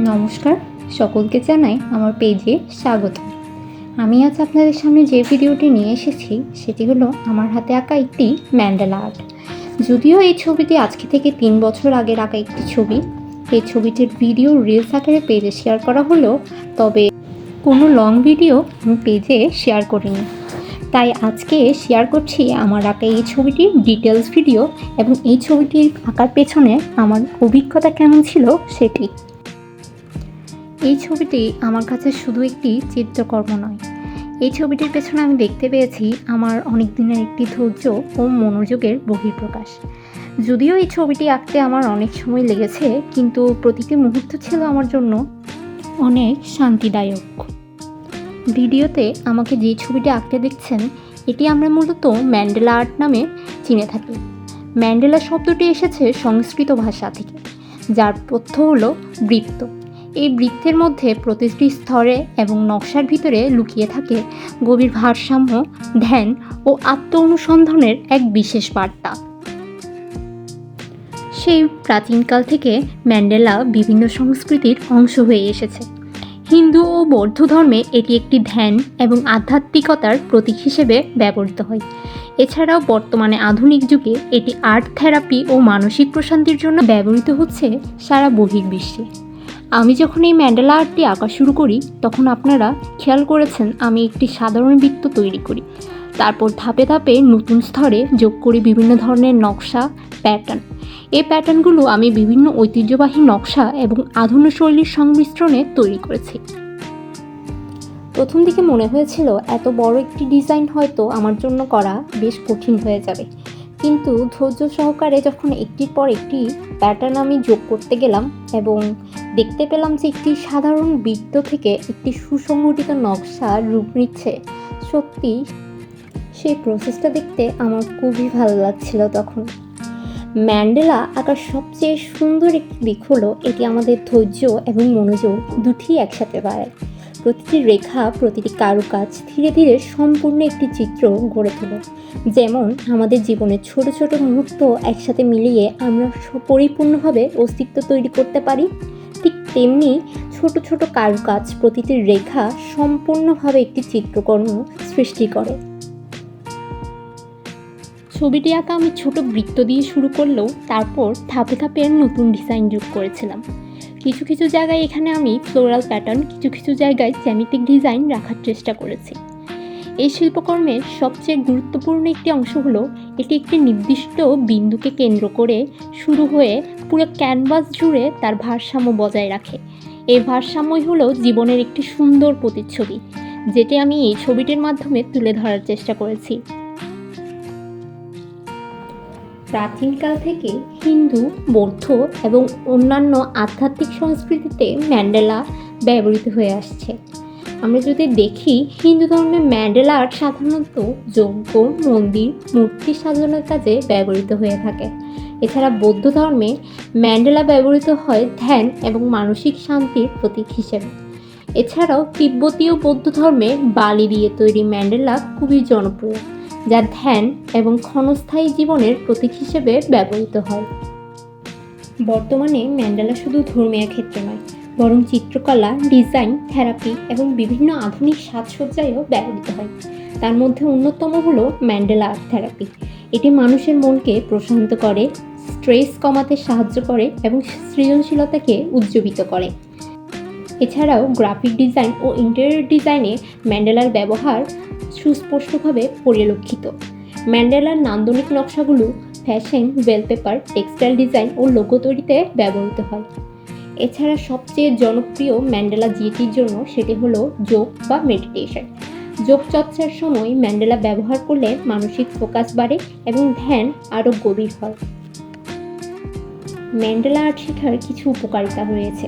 নমস্কার, সকলকে জানাই আমার পেজে স্বাগত। আমি আজ আপনাদের সামনে যে ভিডিওটি নিয়ে এসেছি সেটি হলো আমার হাতে আঁকা একটি ম্যান্ডালা আর্ট। যদিও এই ছবিটি আজকে থেকে 3 বছর আগের আঁকা একটি ছবি। এই ছবিটির ভিডিও রিলস আকারে পেজে শেয়ার করা হলো, তবে কোনো লং ভিডিও আমি পেজে শেয়ার করিনি। তাই আজকে শেয়ার করছি আমার আঁকা এই ছবিটির ডিটেলস ভিডিও এবং এই ছবিটির আঁকার পেছনে আমার অভিজ্ঞতা কেমন ছিল সেটি। এই ছবিটি আমার কাছে শুধু একটি চিত্রকর্ম নয়, এই ছবিটির পেছনে আমি দেখতে পেয়েছি আমার অনেক দিনের একটি ধৈর্য ও মনোযোগের বহিঃপ্রকাশ। যদিও এই ছবিটি আঁকতে আমার অনেক সময় লেগেছে, কিন্তু প্রতিটি মুহূর্ত ছিল আমার জন্য অনেক শান্তিদায়ক। ভিডিওতে আমাকে যে ছবিটি আঁকতে দেখছেন, এটি আমরা মূলত ম্যান্ডেলা আর্ট নামে চিনে থাকি। ম্যান্ডেলা শব্দটি এসেছে সংস্কৃত ভাষা থেকে, যার অর্থ হলো বৃত্ত। এই বৃত্তের মধ্যে প্রতিটি স্তরে এবং নকশার ভিতরে লুকিয়ে থাকে গভীর ভারসাম্য, ধ্যান ও আত্ম অনুসন্ধানের এক বিশেষ বার্তা। সেই প্রাচীনকাল থেকে ম্যান্ডেলা বিভিন্ন সংস্কৃতির অংশ হয়ে এসেছে। হিন্দু ও বৌদ্ধ ধর্মে এটি একটি ধ্যান এবং আধ্যাত্মিকতার প্রতীক হিসেবে ব্যবহৃত হয়। এছাড়াও বর্তমানে আধুনিক যুগে এটি আর্ট থেরাপি ও মানসিক প্রশান্তির জন্য ব্যবহৃত হচ্ছে সারা বহির্বিশ্বে। আমি যখন এই ম্যান্ডেলা আর্টটি আঁকা শুরু করি, তখন আপনারা খেয়াল করেছেন আমি একটি সাধারণ বৃত্ত তৈরি করি, তারপর ধাপে ধাপে নতুন স্তরে যোগ করি বিভিন্ন ধরনের নকশা, প্যাটার্ন। এই প্যাটার্নগুলো আমি বিভিন্ন ঐতিহ্যবাহী নকশা এবং আধুনিক শৈলীর সংমিশ্রণে তৈরি করেছি। প্রথম দিকে মনে হয়েছিল এত বড় একটি ডিজাইন হয়তো আমার জন্য করা বেশ কঠিন হয়ে যাবে, কিন্তু ধৈর্য সহকারে যখন একটির পর একটি প্যাটার্ন আমি যোগ করতে গেলাম এবং দেখতে পেলাম যে একটি সাধারণ বৃত্ত থেকে একটি সুসংগঠিত নকশা রূপ নিচ্ছে, সত্যি সেই প্রসেসটা দেখতে আমার খুবই ভালো লাগছিল তখন। ম্যান্ডেলা আঁকার সবচেয়ে সুন্দর একটি দিক হলো এটি আমাদের ধৈর্য এবং মনোযোগ দুটিই একসাথে বাড়ায়। প্রতিটি রেখা, প্রতিটি কারুকাজ ধীরে ধীরে সম্পূর্ণ একটি চিত্র গড়ে তোলে। যেমন আমাদের জীবনের ছোট ছোট মুহূর্ত একসাথে মিলিয়ে আমরা পরিপূর্ণভাবে অস্তিত্ব তৈরি করতে পারি, ঠিক তেমনি ছোট ছোট কারুকাজ, প্রতিটি রেখা সম্পূর্ণভাবে একটি চিত্রকর্ম সৃষ্টি করে। ছবিটি আঁকা আমি ছোট বৃত্ত দিয়ে শুরু করলেও তারপর ধাপে ধাপে নতুন ডিজাইন যোগ করেছিলাম। কিছু কিছু জায়গায় এখানে আমি ফ্লোরাল প্যাটার্ন, কিছু কিছু জায়গায় জ্যামিতিক ডিজাইন রাখার চেষ্টা করেছি। এই শিল্পকর্মের সবচেয়ে গুরুত্বপূর্ণ একটি অংশ হলো এটি একটি নির্দিষ্ট বিন্দুকে কেন্দ্র করে শুরু হয়ে পুরো ক্যানভাস জুড়ে তার ভারসাম্য বজায় রাখে। এই ভারসাম্যই হলো জীবনের একটি সুন্দর প্রতিচ্ছবি, যেটি আমি এই ছবিটির মাধ্যমে তুলে ধরার চেষ্টা করেছি। প্রাচীনকাল থেকে হিন্দু, বৌদ্ধ এবং অন্যান্য আধ্যাত্মিক সংস্কৃতিতে ম্যান্ডেলা ব্যবহৃত হয়ে আসছে। আমরা যদি দেখি, হিন্দু ধর্মে ম্যান্ডেলা আর্ট সাধারণত যজ্ঞ, মন্দির, মূর্তি সাজানোর কাজে ব্যবহৃত হয়ে থাকে। এছাড়া বৌদ্ধ ধর্মে ম্যান্ডেলা ব্যবহৃত হয় ধ্যান এবং মানসিক শান্তির প্রতীক হিসেবে। এছাড়াও তিব্বতীয় বৌদ্ধ ধর্মে বালি দিয়ে তৈরি ম্যান্ডেলা খুবই জনপ্রিয়, যা ধ্যান এবং ক্ষণস্থায়ী জীবনের প্রতীক হিসেবে ব্যবহৃত হয়। বর্তমানে ম্যান্ডেলা শুধু ধর্মীয় ক্ষেত্রে নয়, বরং চিত্রকলা, ডিজাইন, থেরাপি এবং বিভিন্ন আধুনিক সাজসজ্জায়ও ব্যবহৃত হয়। তার মধ্যে অন্যতম হলো ম্যান্ডেলা আর্ট থেরাপি। এটি মানুষের মনকে প্রশান্ত করে, স্ট্রেস কমাতে সাহায্য করে এবং সৃজনশীলতাকে উজ্জীবিত করে। এছাড়াও গ্রাফিক ডিজাইন ও ইন্টেরিয়র ডিজাইনে ম্যান্ডেলার ব্যবহার সুস্পষ্টভাবে পরিলক্ষিত। ম্যান্ডেলার নান্দনিক নকশাগুলো ফ্যাশন, ওয়েলপেপার, টেক্সটাইল ডিজাইন ও লোগো তৈরিতে ব্যবহৃত হয়। এছাড়া সবচেয়ে জনপ্রিয় ম্যান্ডেলা যেটির জন্য সেটি হলো যোগ বা মেডিটেশন। যোগ চর্চার সময় ম্যান্ডেলা ব্যবহার করলে মানসিক ফোকাস বাড়ে এবং ধ্যান আরও গভীর হয়। ম্যান্ডেলা আর্ট শেখার কিছু উপকারিতা রয়েছে,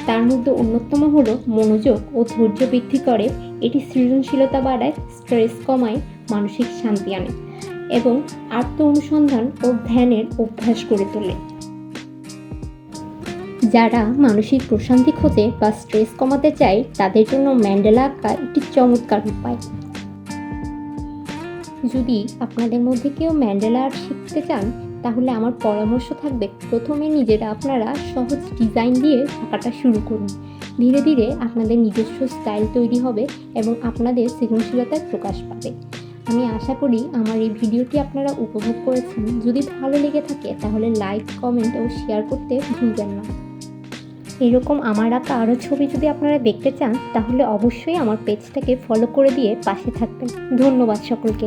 তার মধ্যে অন্যতম হলো মনোযোগ ও ধৈর্য বৃদ্ধি করে, এটি সৃজনশীলতা বাড়ায়, স্ট্রেস কমায়, মানসিক শান্তি আনে এবং আত্ম অনুসন্ধান ও ধ্যানের অভ্যাস করে তোলে। যারা মানসিক প্রশান্তি খোঁজে বা স্ট্রেস কমাতে চায়, তাদের জন্য ম্যান্ডেলা আঁকা একটি চমৎকার উপায়। যদি আপনাদের মধ্যে কেউ ম্যান্ডেলা আর্ট শিখতে চান, তাহলে আমার পরামর্শ থাকবে প্রথমে নিজেরা আপনারা সহজ ডিজাইন দিয়ে আঁকাটা শুরু করুন। ধীরে ধীরে আপনাদের নিজস্ব স্টাইল তৈরি হবে এবং আপনাদের সৃজনশীলতার প্রকাশ পাবে। আমি আশা করি আমার এই ভিডিওটি আপনারা উপভোগ করেছেন। যদি ভালো লেগে থাকে তাহলে লাইক, কমেন্ট ও শেয়ার করতে ভুলবেন না। এরকম আমার আঁকা আরও ছবি যদি আপনারা দেখতে চান তাহলে অবশ্যই আমার পেজটাকে ফলো করে দিয়ে পাশে থাকবেন। ধন্যবাদ সকলকে।